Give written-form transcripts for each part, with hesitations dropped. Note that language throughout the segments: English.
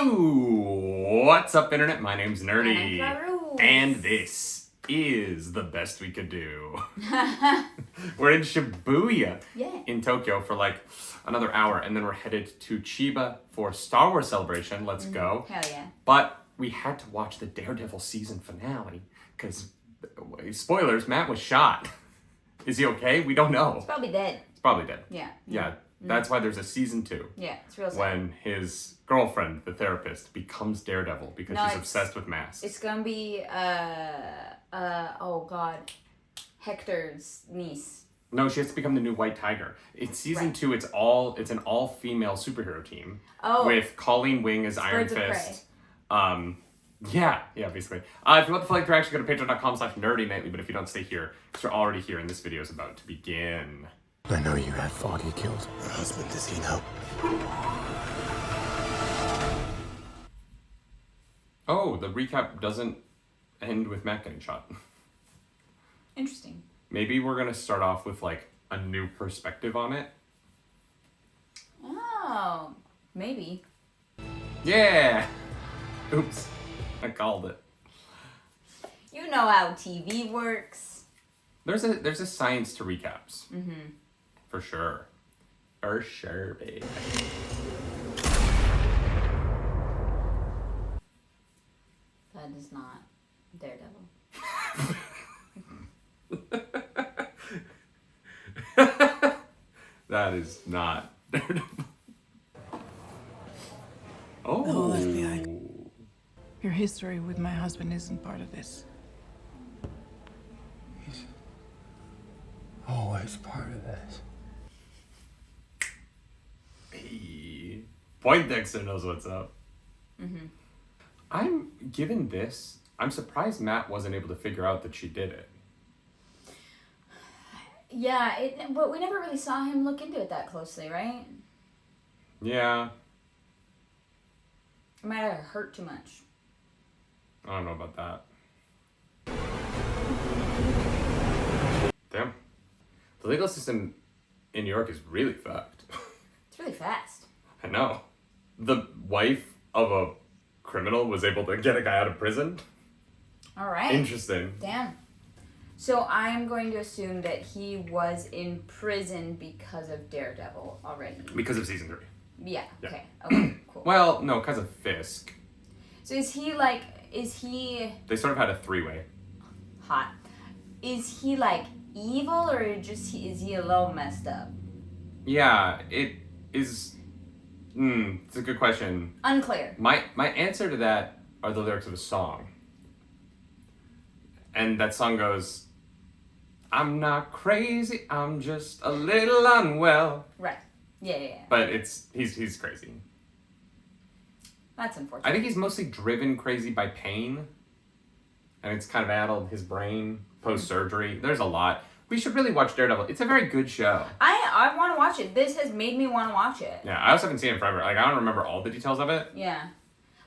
Yo! What's up, Internet? My name's Nerdy. And this is the best we could do. We're in Shabuya in Tokyo for like another hour, and then we're headed to Chiba for Star Wars Celebration. Let's go. Hell yeah. But we had to watch the Daredevil season finale, because, spoilers, Matt was shot. Is he okay? We don't know. He's probably dead. He's probably dead. Yeah. Yeah. That's why there's a season 2. Yeah, it's real sad. When his girlfriend, the therapist, becomes Daredevil because she's obsessed with masks. It's gonna be, oh god, Hector's niece. No, she has to become the new White Tiger. It's season 2. It's an all-female superhero team. Oh. With Colleen Wing as Iron Birds of Fist. Yeah, basically. If you want the full interaction, go to patreon.com/nerdynightly, but if you don't, stay here, because you're already here, and this video is about to begin. I know you had Foggy killed. Her husband, does he know? Oh, the recap doesn't end with Matt getting shot. Interesting. Maybe we're going to start off with, like, a new perspective on it. Oh, maybe. Yeah! Oops. I called it. You know how TV works. There's a science to recaps. Mm-hmm. For sure. For sure, babe. That is not Daredevil. That is not Daredevil. Oh. The whole FBI. Your history with my husband isn't part of this. He's always part of this. Hey. Poindexter knows what's up. Mm-hmm. I'm surprised Matt wasn't able to figure out that she did it. Yeah, but we never really saw him look into it that closely, right? Yeah. It might have hurt too much. I don't know about that. Damn. The legal system in New York is really fucked. It's really fast. I know. The wife of a criminal was able to get a guy out of prison. All right. Interesting. Damn. So I'm going to assume that he was in prison because of Daredevil already. Because of season 3. Yeah. Yeah. Okay, cool. Well, no, because of Fisk. So is he... They sort of had a 3-way. Hot. Is he, evil, or is he a little messed up? Yeah, it is... it's a good question. Unclear. My answer to that are the lyrics of a song. And that song goes, I'm not crazy, I'm just a little unwell. Right. Yeah. But he's crazy. That's unfortunate. I think he's mostly driven crazy by pain. And it's kind of addled his brain post-surgery. There's a lot. We should really watch Daredevil. It's a very good show. I want to watch it. This has made me want to watch it. Yeah, I also haven't seen it forever. I don't remember all the details of it. Yeah.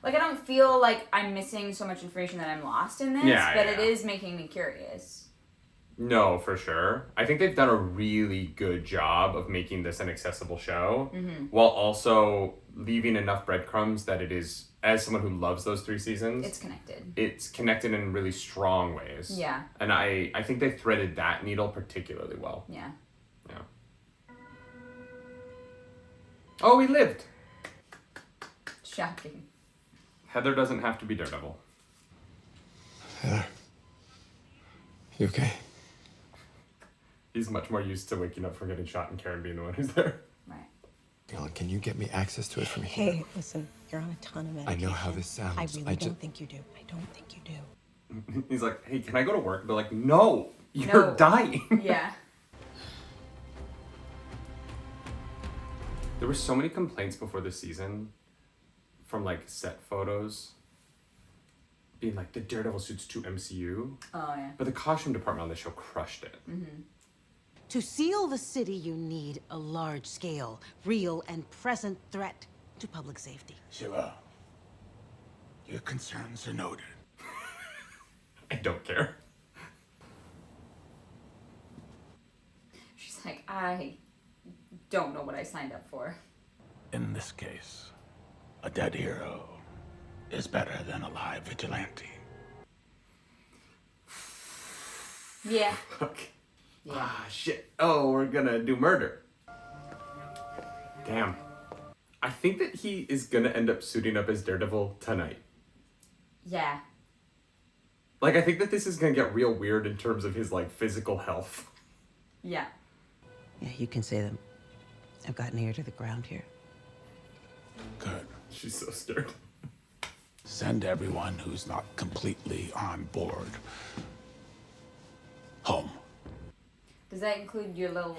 I don't feel like I'm missing so much information that I'm lost in this, but it is making me curious. No, for sure. I think they've done a really good job of making this an accessible show, while also leaving enough breadcrumbs that it is, as someone who loves those 3 seasons... It's connected. It's connected in really strong ways. Yeah. And I think they threaded that needle particularly well. Yeah. Yeah. Oh, he lived! Shocking. Heather doesn't have to be Daredevil. Heather. You okay? He's much more used to waking up from getting shot and Karen being the one who's there. Right. Dylan, can you get me access to it from here? Hey, listen, you're on a ton of medication. I know how this sounds. I really don't think you do. I don't think you do. He's like, hey, can I go to work? They're like, no, you're dying. Yeah. There were so many complaints before this season from set photos being like, the Daredevil suit's too MCU. Oh, yeah. But the costume department on the show crushed it. Mm-hmm. To seal the city, you need a large-scale, real and present threat to public safety. Shiva, your concerns are noted. I don't care. She's like, I don't know what I signed up for. In this case, a dead hero is better than a live vigilante. Yeah. Okay. Yeah. Ah, shit. Oh, we're gonna do murder. Damn. I think that he is gonna end up suiting up as Daredevil tonight. Yeah. Like, I think that this is gonna get real weird in terms of his, like, physical health. Yeah. Yeah, you can say that I've gotten ear to the ground here. Good. She's so scared. Send everyone who's not completely on board home. Does that include your little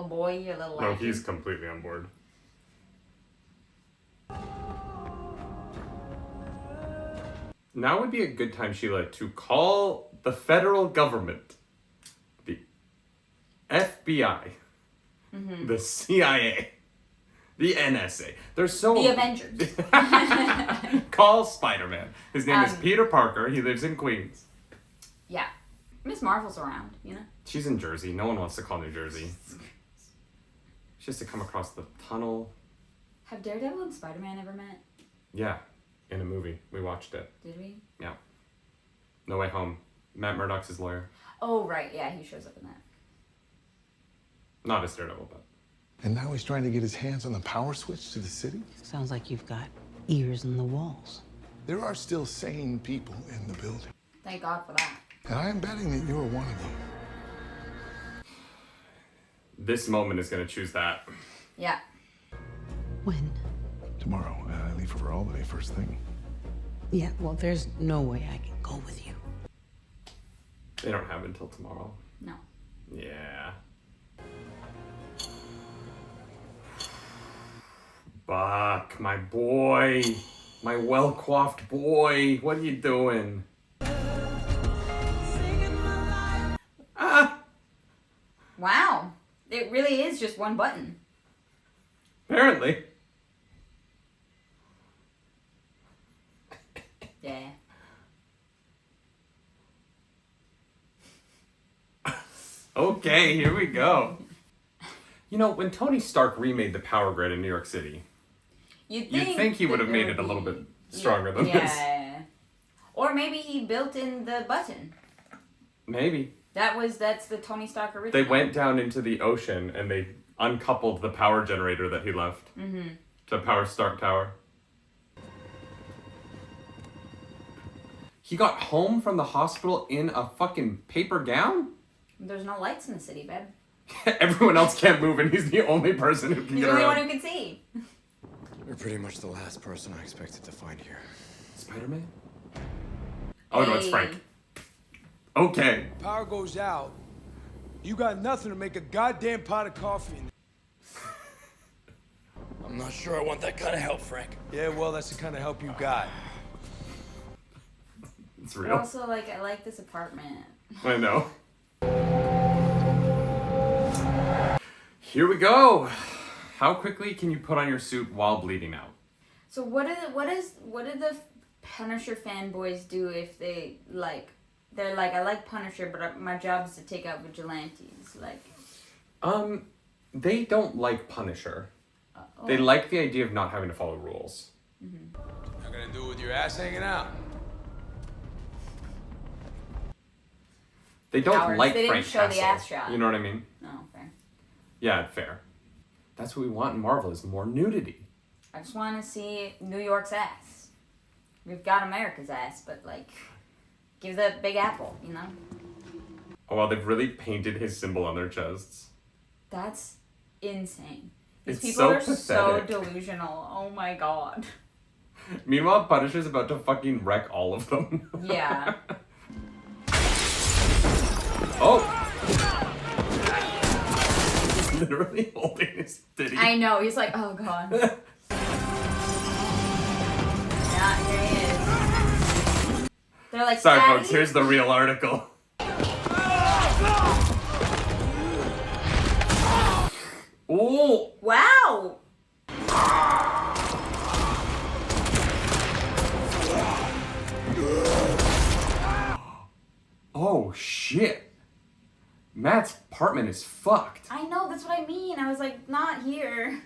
boy, your little No, lackey? he's completely on board. Now would be a good time, Sheila, to call the federal government, the FBI, the CIA, the NSA. There's so The Avengers. Call Spider-Man. His name is Peter Parker. He lives in Queens. Yeah. Miss Marvel's around, you know? She's in Jersey. No one wants to call New Jersey. She has to come across the tunnel. Have Daredevil and Spider-Man ever met? Yeah, in a movie. We watched it. Did we? Yeah. No Way Home. Matt Murdock's his lawyer. Oh, right. Yeah, he shows up in that. Not as Daredevil, but... And now he's trying to get his hands on the power switch to the city? Sounds like you've got ears in the walls. There are still sane people in the building. Thank God for that. And I am betting that you're one of them. This moment is going to choose that. Yeah. When? Tomorrow, I leave for Albany first thing. Yeah, well, there's no way I can go with you. They don't have until tomorrow. No. Yeah. Buck, my boy. My well-coiffed boy. What are you doing? Ah! Wow. It really is just one button. Apparently. Yeah. Okay, here we go. You know, when Tony Stark remade the power grid in New York City, you'd think he would have made it a little bit stronger than this. Yeah. Or maybe he built in the button. Maybe. That's the Tony Stark original. They went down into the ocean and they uncoupled the power generator that he left to power Stark Tower. He got home from the hospital in a fucking paper gown? There's no lights in the city, babe. Everyone else can't move and he's the only person who can He's get the only around. one who can see. You're pretty much the last person I expected to find here. Spider-Man? Oh no, it's Frank. Okay. Power goes out. You got nothing to make a goddamn pot of coffee. I'm not sure I want that kind of help, Frank. Yeah, well, that's the kind of help you got. It's But real. also, like, I like this apartment. I know. Here we go. How quickly can you put on your suit while bleeding out? So what did the Punisher fanboys do if they're like, I like Punisher, but my job is to take out vigilantes, like. They don't like Punisher. Oh. They like the idea of not having to follow rules. Not gonna do it with your ass hanging out. They don't Cowards. like They didn't Frank show the Castle. ass shot. You know what I mean? No, fair. Yeah, fair. That's what we want in Marvel is more nudity. I just want to see New York's ass. We've got America's ass, but like, give the Big Apple, you know? Oh, well, they've really painted his symbol on their chests. That's insane. These It's people so are so pathetic. delusional. Oh my god. Meanwhile, Punisher's about to fucking wreck all of them. Yeah. Oh! He's literally holding his titty. I know. He's like, oh god. Yeah, here he is. They're like, Sorry, Daddy? folks, here's the real article. Oh! Wow. Oh, shit. Matt's apartment is fucked. I know. That's what I mean. I was like, not here.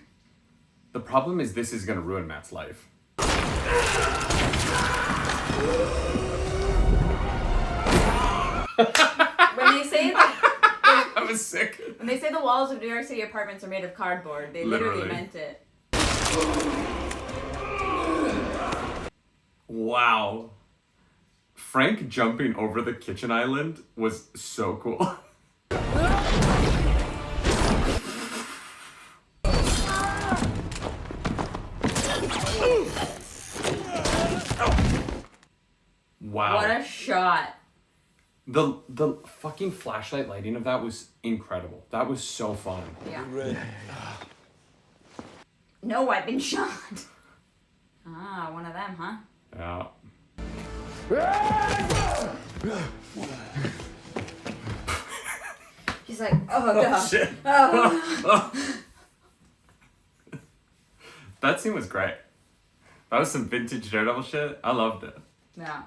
The problem is this is gonna ruin Matt's life. When they say That was sick. when they say the walls of New York City apartments are made of cardboard, they literally meant it. Wow. Frank jumping over the kitchen island was so cool. Wow. What a shot. The fucking flashlight lighting of that was incredible. That was so fun. Yeah. Ready? No, I've been shot. Ah, one of them, huh? Yeah. He's like, oh god. Shit. Oh. That scene was great. That was some vintage Daredevil shit. I loved it. Yeah.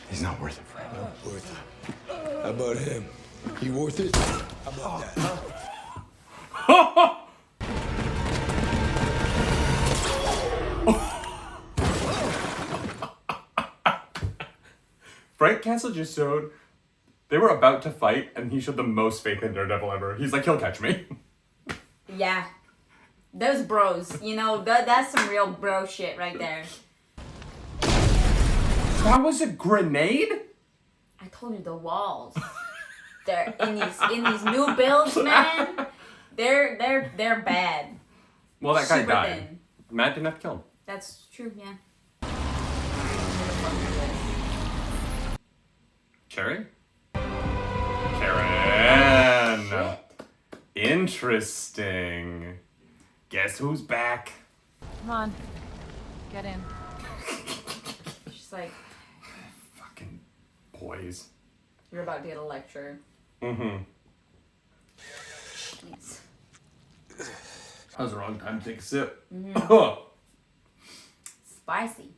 He's not worth it, Frank. Worth it. How about him? He worth it? How about that, huh? Frank Castle just showed they were about to fight, and he showed the most faith in Daredevil ever. He's like, he'll catch me. Yeah. Those bros, you know, that's some real bro shit right there. That was a grenade? I told you the walls. They're in these new builds, man. They're bad. Well, that guy Super died. thin. Matt didn't have to kill him. That's true, yeah. Cherry? Karen! Shit. Interesting. Guess who's back? Come on. Get in. She's like, Fucking boys. you're about to get a lecture. Mm-hmm. Jeez. That was the wrong time to take a sip. Spicy.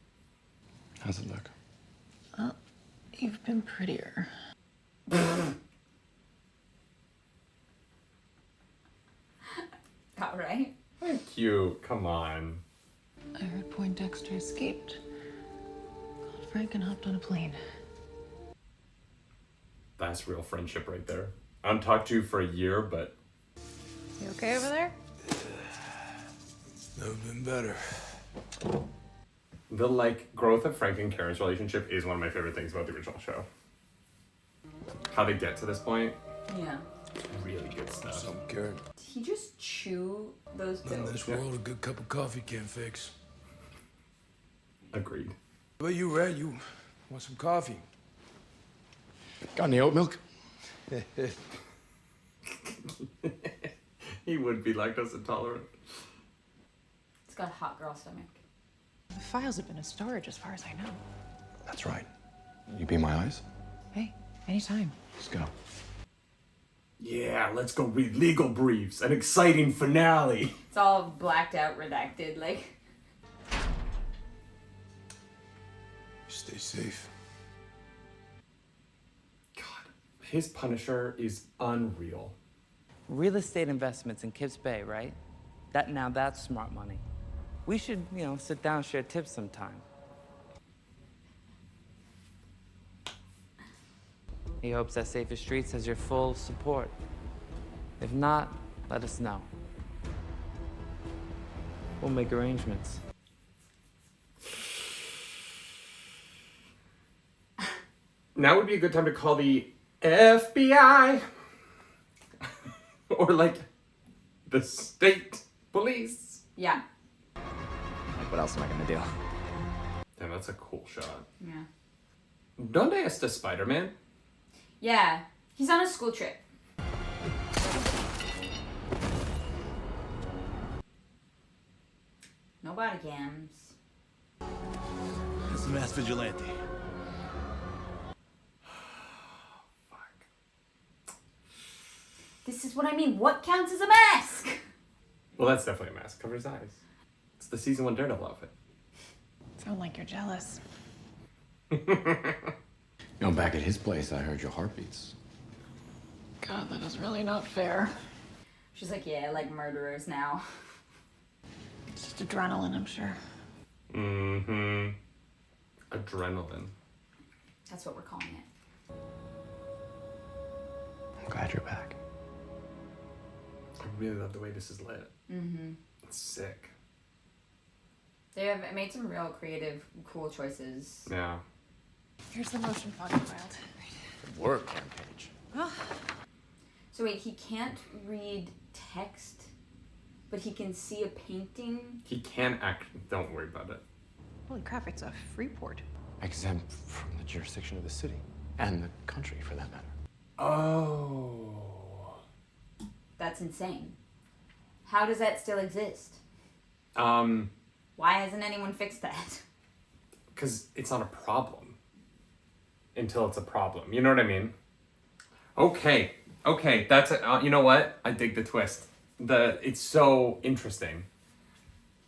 How's it look? You've been prettier. All right. Thank you. Come on. I heard Poindexter escaped. Called Frank and hopped on a plane. That's real friendship right there. I haven't talked to you for a year, but You okay over there? Never been better. the growth of Frank and Karen's relationship is one of my favorite things about the original show. How they get to this point, Yeah. really good stuff. Something, Karen. Did he just chew those Nothing in pills? this world a good cup of coffee can't fix. Agreed. But you, Red, you want some coffee? Got any oat milk? He would be lactose intolerant. It's got a hot girl stomach. The files have been in storage as far as I know. That's right. You be my eyes? Hey, anytime. Let's go. Yeah, let's go read legal briefs. An exciting finale. It's all blacked out, redacted, like. Stay safe. God, his Punisher is unreal. Real estate investments in Kips Bay, right? That's smart money. We should, sit down and share tips sometime. He hopes that Safer Streets has your full support. If not, let us know. We'll make arrangements. Now would be a good time to call the FBI. Or the state police. Yeah. What else am I gonna do? Damn, that's a cool shot. Yeah. ¿Dónde está Spider-Man? Yeah. He's on a school trip. No body cams. It's a mass vigilante. This is what I mean. What counts as a mask? Well, that's definitely a mask. Cover his eyes. It's the season 1 Daredevil outfit. Sound like you're jealous. Back at his place, I heard your heartbeats. God, that is really not fair. She's like, yeah, I like murderers now. It's just adrenaline, I'm sure. Mm-hmm. Adrenaline. That's what we're calling it. I'm glad you're back. I really love the way this is lit. Mm-hmm. It's sick. They have made some real creative, cool choices. Yeah. Here's the motion file. Good work, Rampage. So wait, he can't read text, but he can see a painting? He can act. Don't worry about it. Holy crap, it's a free port. Exempt from the jurisdiction of the city. And the country, for that matter. Oh. That's insane. How does that still exist? Why hasn't anyone fixed that? Because it's not a problem. Until it's a problem. You know what I mean? Okay, that's it. You know what? I dig the twist. It's so interesting.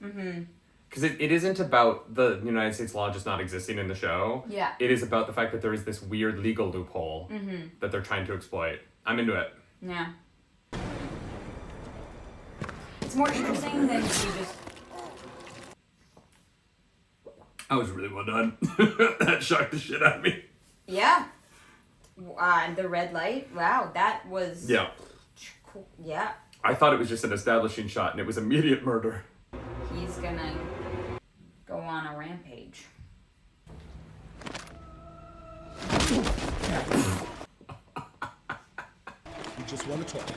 Mm-hmm. Because it isn't about the United States law just not existing in the show. Yeah. It is about the fact that there is this weird legal loophole that they're trying to exploit. I'm into it. Yeah. It's more interesting than you just... That was really well done. That shocked the shit out of me. Yeah. The red light. Wow, that was... Yeah. Cool. Yeah. I thought it was just an establishing shot and it was immediate murder. He's gonna go on a rampage. You just want to talk.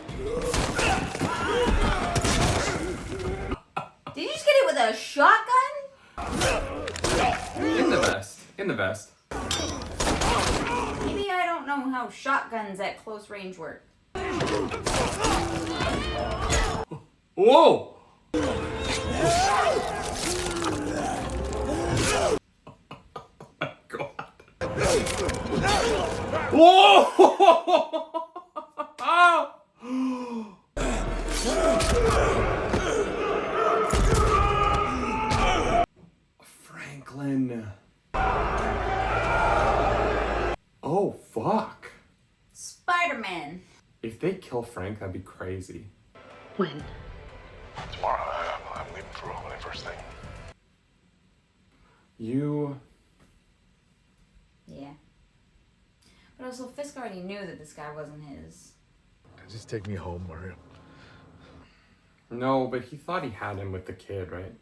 Did you just get it with a shotgun? In the vest. In the vest. Maybe I don't know how shotguns at close range work. Whoa! God. Whoa! Franklin. Oh, fuck. Spider-Man. If they kill Frank, that'd be crazy. When? Tomorrow, I'm leaving for Albany first thing. You... Yeah. But also, Fisk already knew that this guy wasn't his. Just take me home, Mario. No, but he thought he had him with the kid, right?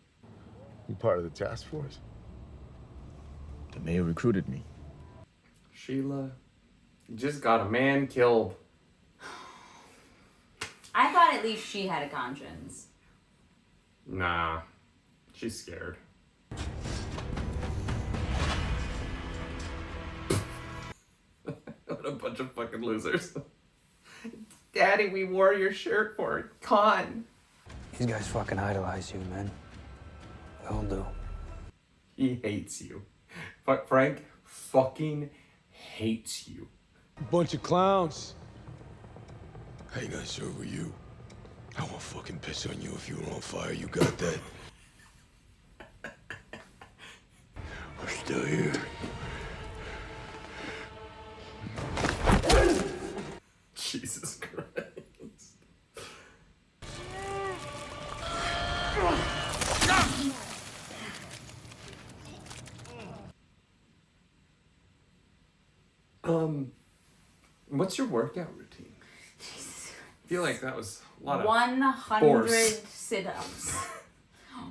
You part of the task force? The mayor recruited me. Sheila, you just got a man killed. I thought at least she had a conscience. Nah, she's scared. What a bunch of fucking losers. Daddy, we wore your shirt for a con. These guys fucking idolize you, man. They all do. He hates you. Frank fucking hates you. Bunch of clowns. I ain't not sure were you. I won't fucking piss on you if you were on fire. You got that? We're still here. Jesus Christ. What's your workout routine? I feel like that was a lot of 100 force. sit-ups.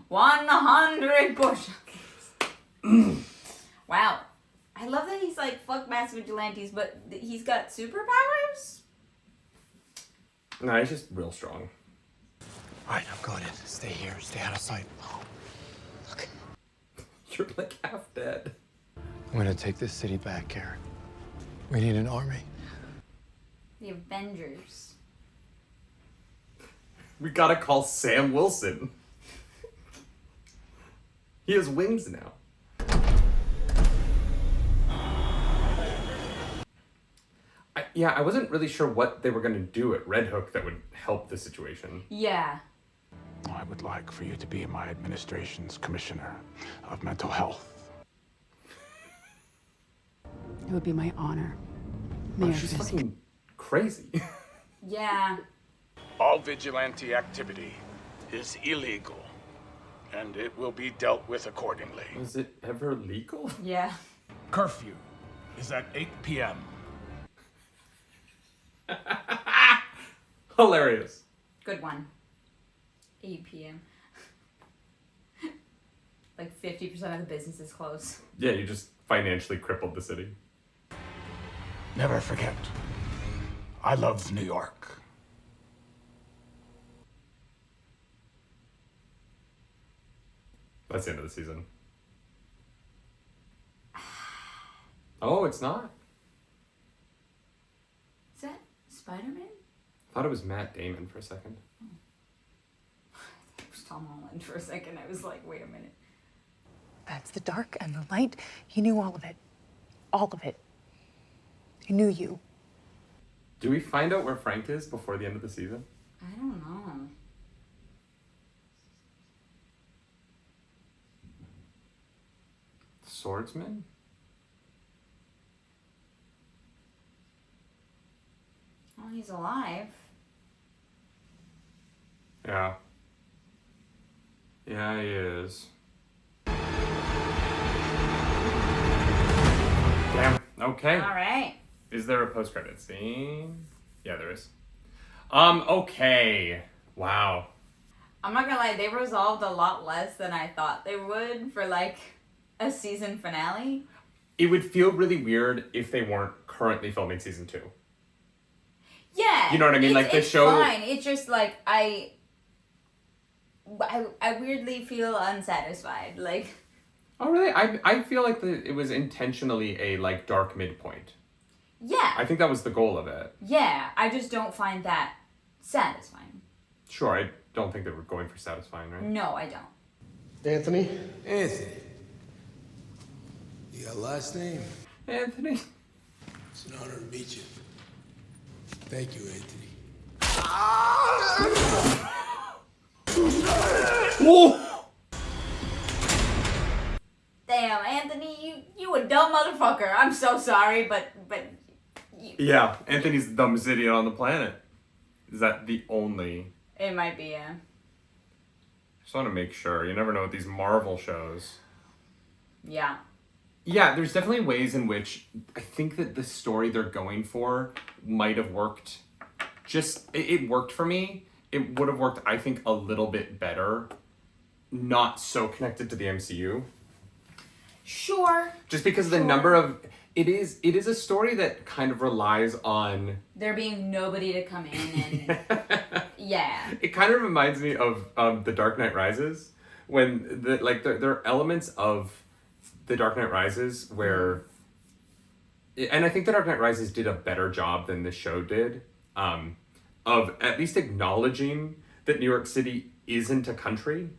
100 push-ups. Wow. I love that he's like, fuck mass vigilantes, but he's got superpowers? Nah, he's just real strong. All right, I'm going in. Stay here. Stay out of sight. Look. You're like half dead. I'm gonna take this city back, Karen. We need an army. The Avengers. We gotta call Sam Wilson. He has wings now. I wasn't really sure what they were gonna do at Red Hook that would help the situation. Yeah. I would like for you to be my administration's commissioner of mental health. It would be my honor. Oh, Mayor she's Fisk. fucking crazy. Yeah. All vigilante activity is illegal, and it will be dealt with accordingly. Was it ever legal? Yeah. Curfew. is at 8 p.m. Hilarious. Good one. 8 p.m. Like 50% of the business is closed. Yeah, you just financially crippled the city. Never forget, I love New York. That's the end of the season. Oh, it's not? Is that Spider-Man? I thought it was Matt Damon for a second. It was Tom Holland for a second. I was like, wait a minute. That's the dark and the light. He knew all of it. All of it. He knew you. Do we find out where Frank is before the end of the season? I don't know. Swordsman? Well, he's alive. Yeah. Yeah, he is. Damn. Okay. All right. Is there a post-credit scene? Yeah, there is. Okay. Wow. I'm not gonna lie, they resolved a lot less than I thought they would for like a season finale. It would feel really weird if they weren't currently filming season 2. Yeah. You know what I mean? Like the it's show. Fine. It's just like I weirdly feel unsatisfied. Like. Oh really? I feel like it was intentionally a like dark midpoint. Yeah. I think that was the goal of it. Yeah, I just don't find that satisfying. Sure, I don't think they were going for satisfying, right? No, I don't. Anthony. You got a last name? Anthony. It's an honor to meet you. Thank you, Anthony. Whoa! Damn, Anthony, you a dumb motherfucker. I'm so sorry, but Yeah, Anthony's the dumbest idiot on the planet. Is that the only? it might be, yeah. Just want to make sure. You never know with these Marvel shows. Yeah. Yeah, there's definitely ways in which I think that the story they're going for might have worked. It worked for me. It would have worked, I think, a little bit better. Not so connected to the MCU. Sure. Just because of the number of... It is a story that kind of relies on... There being nobody to come in and... yeah. It kind of reminds me of The Dark Knight Rises. When, there are elements of The Dark Knight Rises where... And I think The Dark Knight Rises did a better job than the show did. Of at least acknowledging that New York City isn't a country.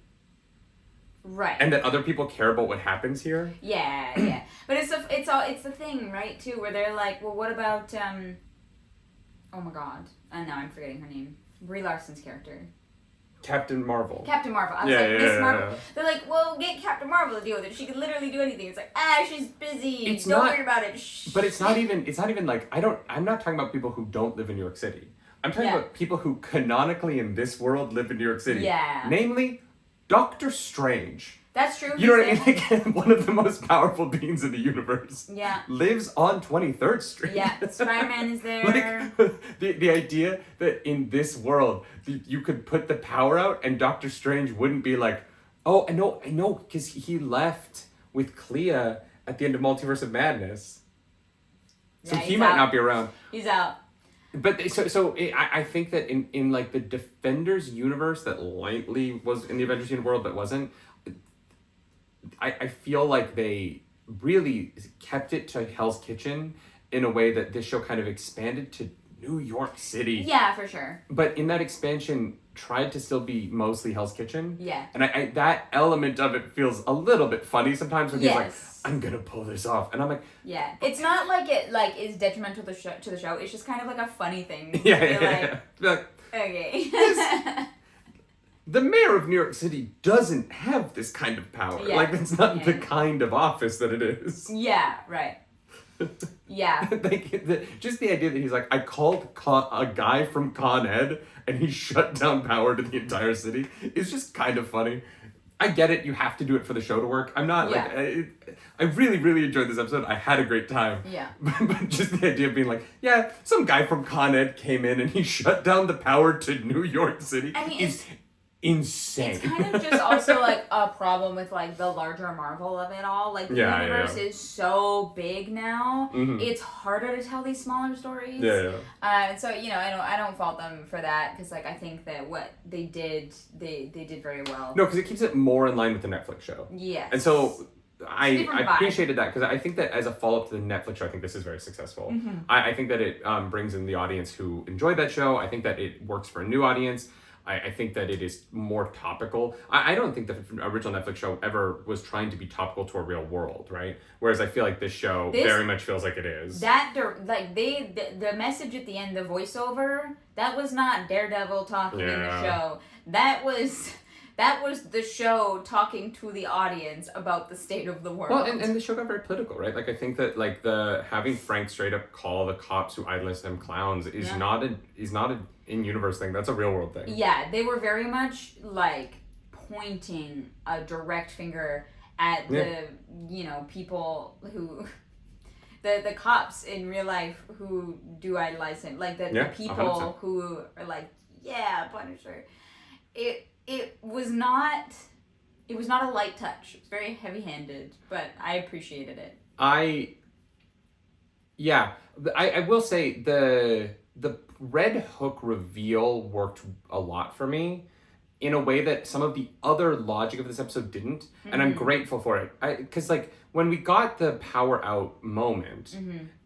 Right. And that other people care about what happens here. Yeah, yeah. But it's the thing, right, too, where they're like, well, what about, oh my god. Now I'm forgetting her name. Brie Larson's character. Captain Marvel. Captain Marvel. I was like, Miss Marvel. Yeah. They're like, well, get Captain Marvel to deal with it. She can literally do anything. It's like, she's busy. Don't worry about it. Shh. But it's not even like, I'm not talking about people who don't live in New York City. I'm talking about people who canonically in this world live in New York City. Yeah. Namely, Doctor Strange. That's true. You know what I mean? Like, one of the most powerful beings in the universe. Yeah. Lives on 23rd Street. Yeah. Spider-Man is there. Like, the idea that in this world, you could put the power out and Doctor Strange wouldn't be like, oh, I know, because he left with Clea at the end of Multiverse of Madness. So he might not be around. He's out. But I think that in like the Defenders universe that lightly was in the Avengers world that wasn't, I feel like they really kept it to Hell's Kitchen in a way that this show kind of expanded to New York City. Yeah, for sure. But in that expansion, tried to still be mostly Hell's Kitchen. Yeah. And I that element of it feels a little bit funny sometimes when he's like, Yes. I'm gonna pull this off, and I'm like, yeah, it's not like it like is detrimental to the show. It's just kind of like a funny thing. Yeah. Like, okay. the mayor of New York City doesn't have this kind of power. Yeah. Like, it's not the kind of office that it is. Yeah, right. Yeah. Like, just the idea that he's like, I called a guy from Con Ed and he shut down power to the entire city is just kind of funny. I get it. You have to do it for the show to work. I'm not like I really, really enjoyed this episode. I had a great time. Yeah. But just the idea of being like, yeah, some guy from Con Ed came in and he shut down the power to New York City. I mean, is insane. It's kind of just also like a problem with like the larger Marvel of it all. Like the universe is so big now. Mm-hmm. It's harder to tell these smaller stories. So I don't fault them for that because like I think that what they did very well. No, because it keeps it more in line with the Netflix show. Yes. And so I appreciated that because I think that as a follow-up to the Netflix show, I think this is very successful. Mm-hmm. I think that it brings in the audience who enjoyed that show. I think that it works for a new audience. I think that it is more topical. I don't think the original Netflix show ever was trying to be topical to a real world, right? Whereas I feel like this show very much feels like it is. The message at the end, the voiceover, that was not Daredevil talking in the show. That was the show talking to the audience about the state of the world. Well, and the show got very political, right? Like I think that like having Frank straight up call the cops who idolize them clowns is not a in-universe thing. That's a real world thing. Yeah, they were very much like pointing a direct finger at the people who the cops in real life who do idolize him, like the people 100%. Who are like, yeah, Punisher. It was not a light touch. It was very heavy-handed, but I appreciated it. I will say the Red Hook reveal worked a lot for me in a way that some of the other logic of this episode didn't, and I'm grateful for it. Because like when we got the power out moment,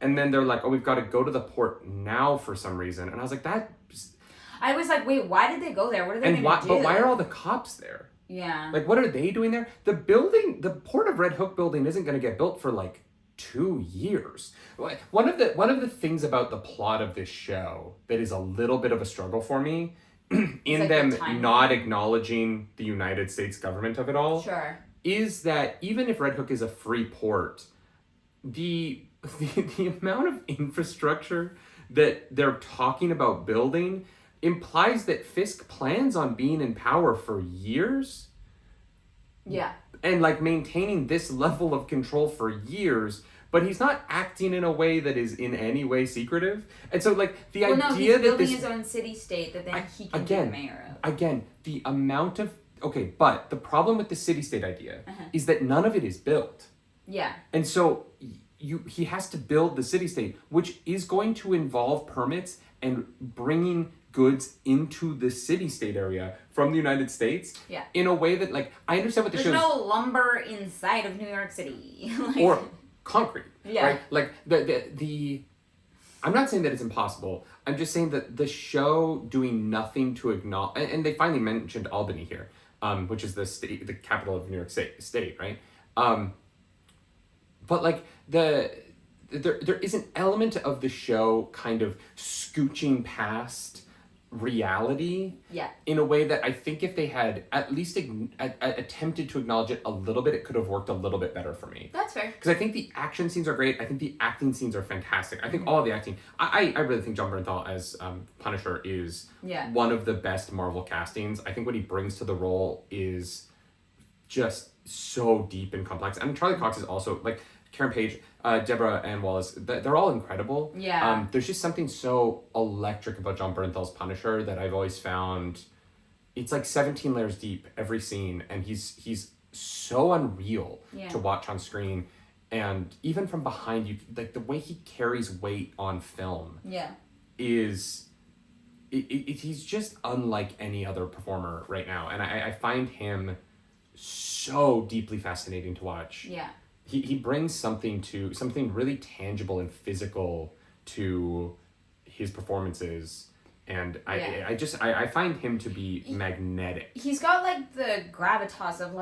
and then they're like, oh, we've got to go to the port now for some reason, and I was like, that. I was like, wait, why did they go there? What are they going to do? But why are all the cops there? Yeah. Like, what are they doing there? The Port of Red Hook building isn't going to get built for like 2 years. One of the things about the plot of this show that is a little bit of a struggle for me, in them not acknowledging the United States government of it all, is that even if Red Hook is a free port, the amount of infrastructure that they're talking about building implies that Fisk plans on being in power for years. Yeah. And like maintaining this level of control for years, but he's not acting in a way that is in any way secretive. And so like the idea he's that building his own city-state that then he can be the mayor of. Again, the amount of... Okay, but the problem with the city-state idea is that none of it is built. Yeah. And so he has to build the city-state, which is going to involve permits and bringing goods into the city-state area from the United States in a way that, like, I understand what the There's no lumber inside of New York City. Or concrete, right? Like, the I'm not saying that it's impossible. I'm just saying that the show doing nothing to acknowledge... And they finally mentioned Albany here, which is the capital of New York State, right? But, like, there is an element of the show kind of scooching past reality in a way that I think if they had at least attempted to acknowledge it a little bit, it could have worked a little bit better for me. That's fair. Because I think the action scenes are great. I think the acting scenes are fantastic. I think all of the acting... I really think Jon Bernthal as Punisher is one of the best Marvel castings. I think what he brings to the role is just so deep and complex. And Charlie Cox is also... like Karen Page, Deborah Ann Wallace, they're all incredible. Yeah. There's just something so electric about Jon Bernthal's Punisher that I've always found. It's like 17 layers deep every scene, and he's so unreal to watch on screen, and even from behind you, like the way he carries weight on film. Is he's just unlike any other performer right now, and I find him so deeply fascinating to watch. He brings something really tangible and physical to his performances, and I find him to be magnetic. He's got like the gravitas of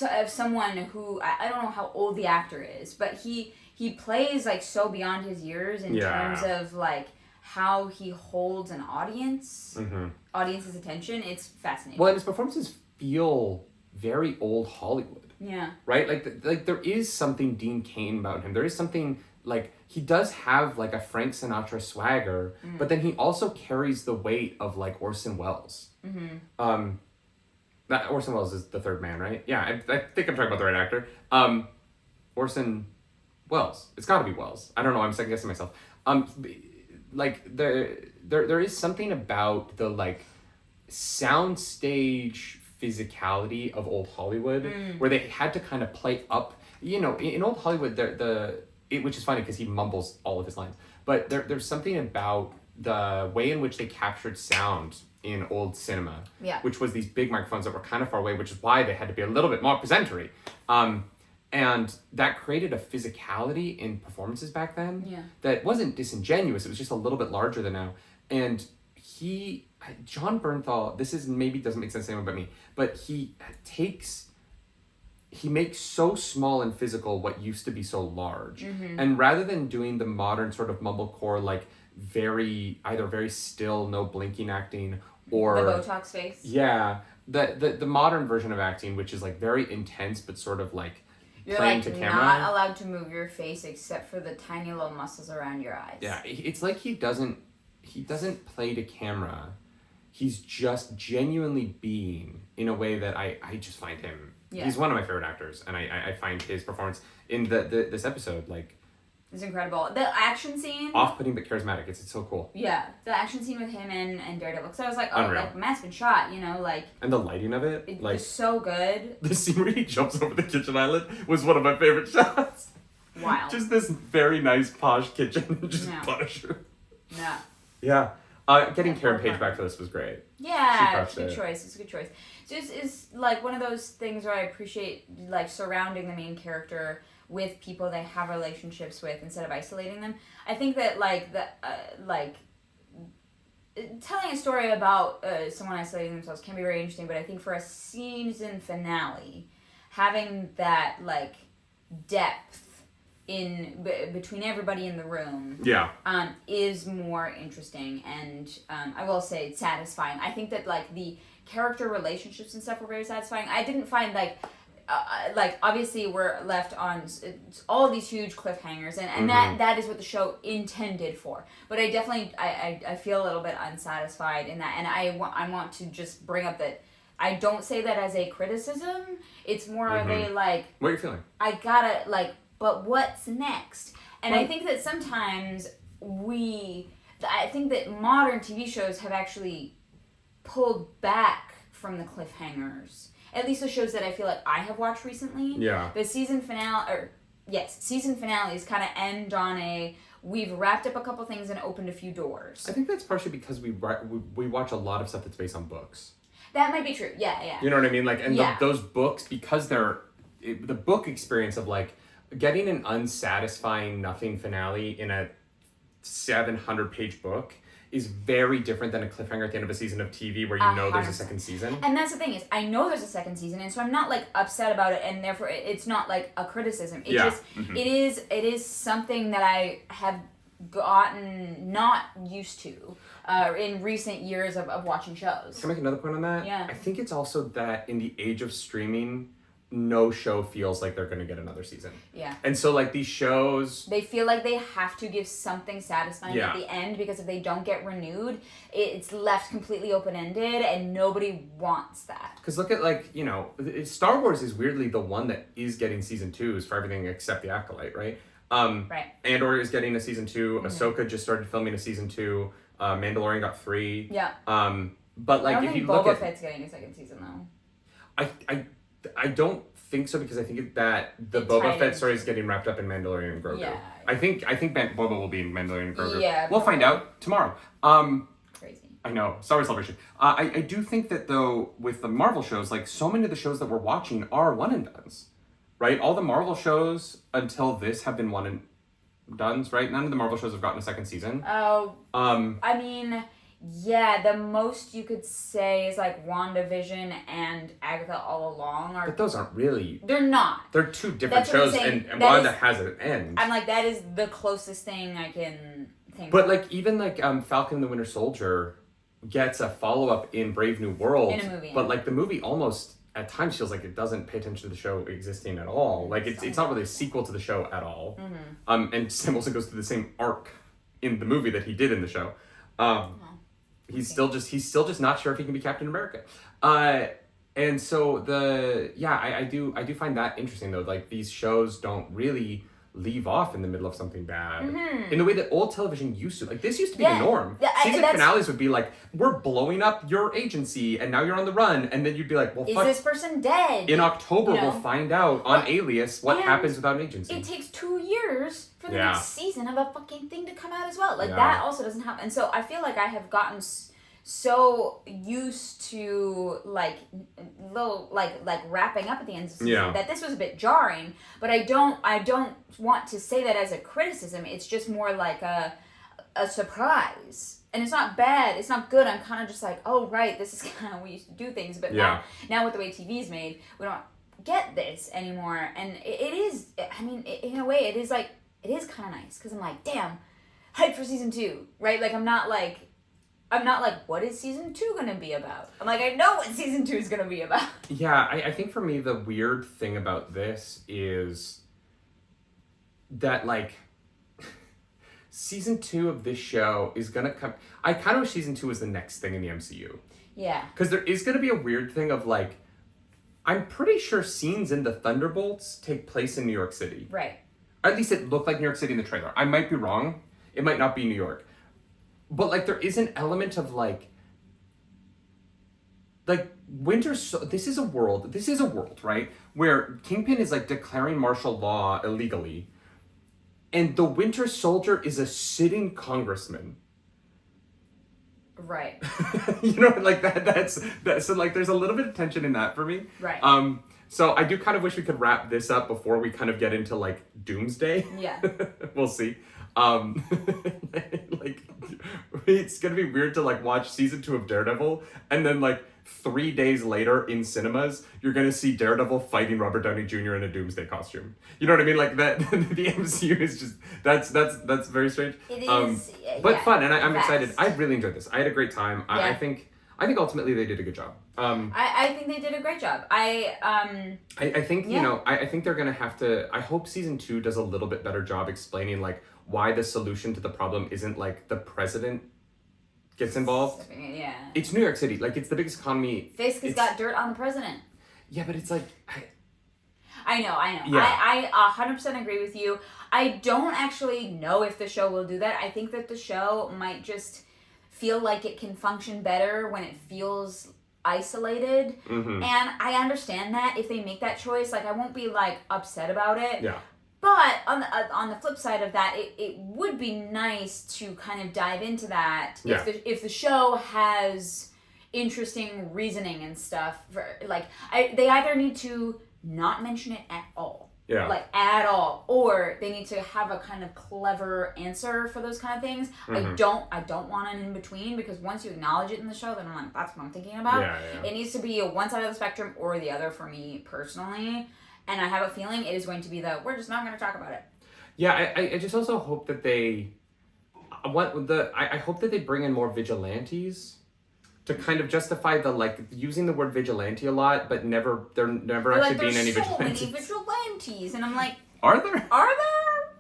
of someone who I don't know how old the actor is, but he plays like so beyond his years in terms of like how he holds an audience's attention. It's fascinating. Well, and his performances feel very old Hollywood. Yeah. Right? Like there is something Dean Cain about him. There is something like, he does have, like, a Frank Sinatra swagger, but then he also carries the weight of, like, Orson Welles. Orson Welles is the third man, right? Yeah, I think I'm talking about the right actor. Orson Welles. It's gotta be Welles. I don't know, I'm second guessing myself. Like, there is something about the, like, soundstage physicality of old Hollywood where they had to kind of play up, you know, in old Hollywood, which is funny because he mumbles all of his lines, but there's something about the way in which they captured sound in old cinema, which was these big microphones that were kind of far away, which is why they had to be a little bit more presentary. And that created a physicality in performances back then that wasn't disingenuous. It was just a little bit larger than now. And John Bernthal, this is maybe doesn't make sense to anyone but me, but he makes so small and physical what used to be so large. And rather than doing the modern sort of mumblecore, like either very still, no blinking acting, or the Botox face. Yeah. The modern version of acting, which is like very intense, but sort of like you're playing like to camera. not allowed to move your face except for the tiny little muscles around your eyes. Yeah, it's like he doesn't play to camera. He's just genuinely being in a way that I just find him. Yeah. He's one of my favorite actors, and I find his performance in this episode like. It's incredible. The action scene. Off-putting but charismatic. It's so cool. Yeah, the action scene with him and Daredevil. So I was like, Unreal. Like Matt's been shot, you know, like. And the lighting of it, like. It's so good. The scene where he jumps over the kitchen island was one of my favorite shots. Wow. Just this very nice posh kitchen, just Punisher. Yeah. Yeah. Getting Karen Page back for this was great. Yeah, it's a good choice. It's a good choice. It's like one of those things where I appreciate like surrounding the main character with people they have relationships with instead of isolating them. I think that like telling a story about someone isolating themselves can be very interesting, but I think for a season finale, having that like depth in between everybody in the room is more interesting, and I will say it's satisfying. I think that like the character relationships and stuff were very satisfying. I didn't find like obviously we're left on all these huge cliffhangers, and that is what the show intended for, but I definitely I feel a little bit unsatisfied in that, and I want to just bring up that I don't say that as a criticism. It's more of a like, what are you feeling? I gotta like, but what's next? And I think that sometimes I think that modern TV shows have actually pulled back from the cliffhangers. At least the shows that I feel like I have watched recently. Yeah. The season finales kind of end on we've wrapped up a couple things and opened a few doors. I think that's partially because we watch a lot of stuff that's based on books. That might be true. Yeah. You know what I mean? Like, and those books, because the book experience of like getting an unsatisfying nothing finale in a 700-page book is very different than a cliffhanger at the end of a season of TV where you know there's a second season. And that's the thing is, I know there's a second season, and so I'm not like upset about it, and therefore it's not like a criticism. It just it is something that I have gotten not used to in recent years of watching shows. Can I make another point on that? Yeah. I think it's also that in the age of streaming, no show feels like they're going to get another season. Yeah. And so like these shows, they feel like they have to give something satisfying at the end, because if they don't get renewed, it's left completely open-ended and nobody wants that. Because look at like, you know, Star Wars is weirdly the one that is getting season 2s for everything except The Acolyte, right? Right. Andor is getting a season 2. Ahsoka just started filming a season 2. Mandalorian got 3. Yeah. But like if you look at Boba Fett's getting a second season though. I don't think so, because I think that the Boba Fett story is getting wrapped up in Mandalorian and Grogu. Yeah. I think Boba will be in Mandalorian and Grogu. Yeah. We'll find out tomorrow. Crazy. I know. Star Wars Celebration. I do think that though with the Marvel shows, like so many of the shows that we're watching are one and dones, right? All the Marvel shows until this have been one and dones, right? None of the Marvel shows have gotten a second season. Oh. I mean. Yeah, the most you could say is like WandaVision and Agatha All Along are. But those aren't really. They're not. They're two different shows, and Wanda has an end. I'm like, that is the closest thing I can think. But of. like even like Falcon and the Winter Soldier gets a follow up in Brave New World. In a movie. But like the movie almost at times feels like it doesn't pay attention to the show existing at all. Like it's not really a sequel to the show at all. And Sam Wilson goes through the same arc in the movie that he did in the show. He's still just not sure if he can be Captain America. And so I do find that interesting though. Like these shows don't really leave off in the middle of something bad in the way that old television used to. Like this used to be the norm. Season finales would be like, we're blowing up your agency and now you're on the run, and then you'd be like, well, is this person dead? In October we'll find out on Alias what happens without an agency. It takes 2 years for the next season of a fucking thing to come out as well. Like that also doesn't happen. And so I feel like I have gotten so used to like wrapping up at the end of the season that this was a bit jarring, but I don't want to say that as a criticism. It's just more like a surprise, and it's not bad, it's not good. I'm kind of just like, oh right, this is kind of how we used to do things, but now with the way TV is made, we don't get this anymore, and it is, I mean, in a way it is kind of nice, because I'm like, damn, hyped for season 2, right? Like I'm not like, what is season 2 going to be about? I'm like, I know what season 2 is going to be about. Yeah, I think for me, the weird thing about this is that, like, season 2 of this show is going to come... I kind of wish season 2 was the next thing in the MCU. Yeah. Because there is going to be a weird thing of, like, I'm pretty sure scenes in the Thunderbolts take place in New York City. Right. Or at least it looked like New York City in the trailer. I might be wrong. It might not be New York. But, like, there is an element of, like this is a world, right? Where Kingpin is, like, declaring martial law illegally. And the Winter Soldier is a sitting congressman. Right. You know, like, that's so, like, there's a little bit of tension in that for me. Right. So I do kind of wish we could wrap this up before we kind of get into, like, Doomsday. Yeah. We'll see. Like, it's gonna be weird to like watch season 2 of Daredevil and then like 3 days later in cinemas you're gonna see Daredevil fighting Robert Downey Jr. in a Doomsday costume. You know what I mean? Like that the MCU is just that's very strange. It is, but fun, and I'm excited. I really enjoyed this. I had a great time. I think ultimately they did a good job. I think they did a great job. I think you know I think they're gonna have to. I hope season 2 does a little bit better job explaining like why the solution to the problem isn't like the president gets involved. Yeah. It's New York City. Like it's the biggest economy. Fisk has got dirt on the president. Yeah, but it's like I know. Yeah. I 100% agree with you. I don't actually know if the show will do that. I think that the show might just feel like it can function better when it feels isolated. And I understand that if they make that choice, like I won't be like upset about it. Yeah. But on the flip side of that, it would be nice to kind of dive into that if the show has interesting reasoning and stuff. For like, they either need to not mention it at all, like at all, or they need to have a kind of clever answer for those kind of things. I don't want an in between, because once you acknowledge it in the show, then I'm like, that's what I'm thinking about. It needs to be a one side of the spectrum or the other for me personally. And I have a feeling it is going to be we're just not going to talk about it. Yeah, I just also hope that I hope that they bring in more vigilantes to kind of justify the like using the word vigilante a lot, but there never actually being any vigilantes. There's so many vigilantes, and I'm like, are there?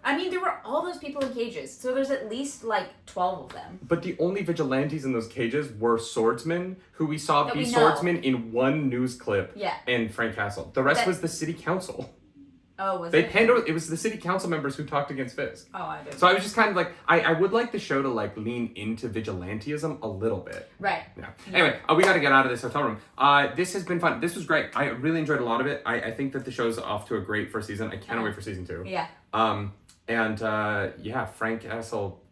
I mean, there were all those people in cages, so there's at least like 12 of them. But the only vigilantes in those cages were swordsmen, who we saw be swordsmen in one news clip. Yeah. And Frank Castle. The rest was the city council. Oh, was they it? It was the city council members who talked against Fisk. Oh, I did. So I was just kind of like, I would like the show to like lean into vigilantism a little bit. Right. Yeah. Anyway, we got to get out of this hotel room. This has been fun. This was great. I really enjoyed a lot of it. I think that the show's off to a great first season. I cannot wait for season 2. Yeah. And Frank Castle,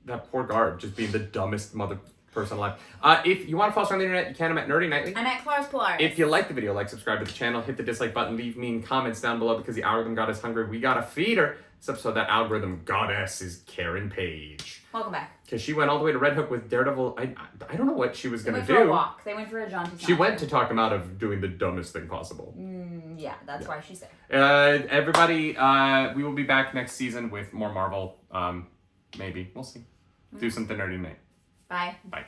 that poor guard, just being the dumbest mother person alive. If you want to follow us on the internet, you can. I'm at Nerdy Nightly. I'm at Clara's Polaris. If you like the video, subscribe to the channel, hit the dislike button, leave mean comments down below, because the algorithm got us hungry. We got to feed her. This episode, that algorithm goddess is Karen Page. Welcome back. Because she went all the way to Red Hook with Daredevil. I don't know what she was going to do. They went for a walk. They went for a jaunty. She went to talk him out of doing the dumbest thing possible. Yeah, that's why she's there. Everybody, we will be back next season with more Marvel. Maybe. We'll see. Do something nerdy tonight. Bye. Bye.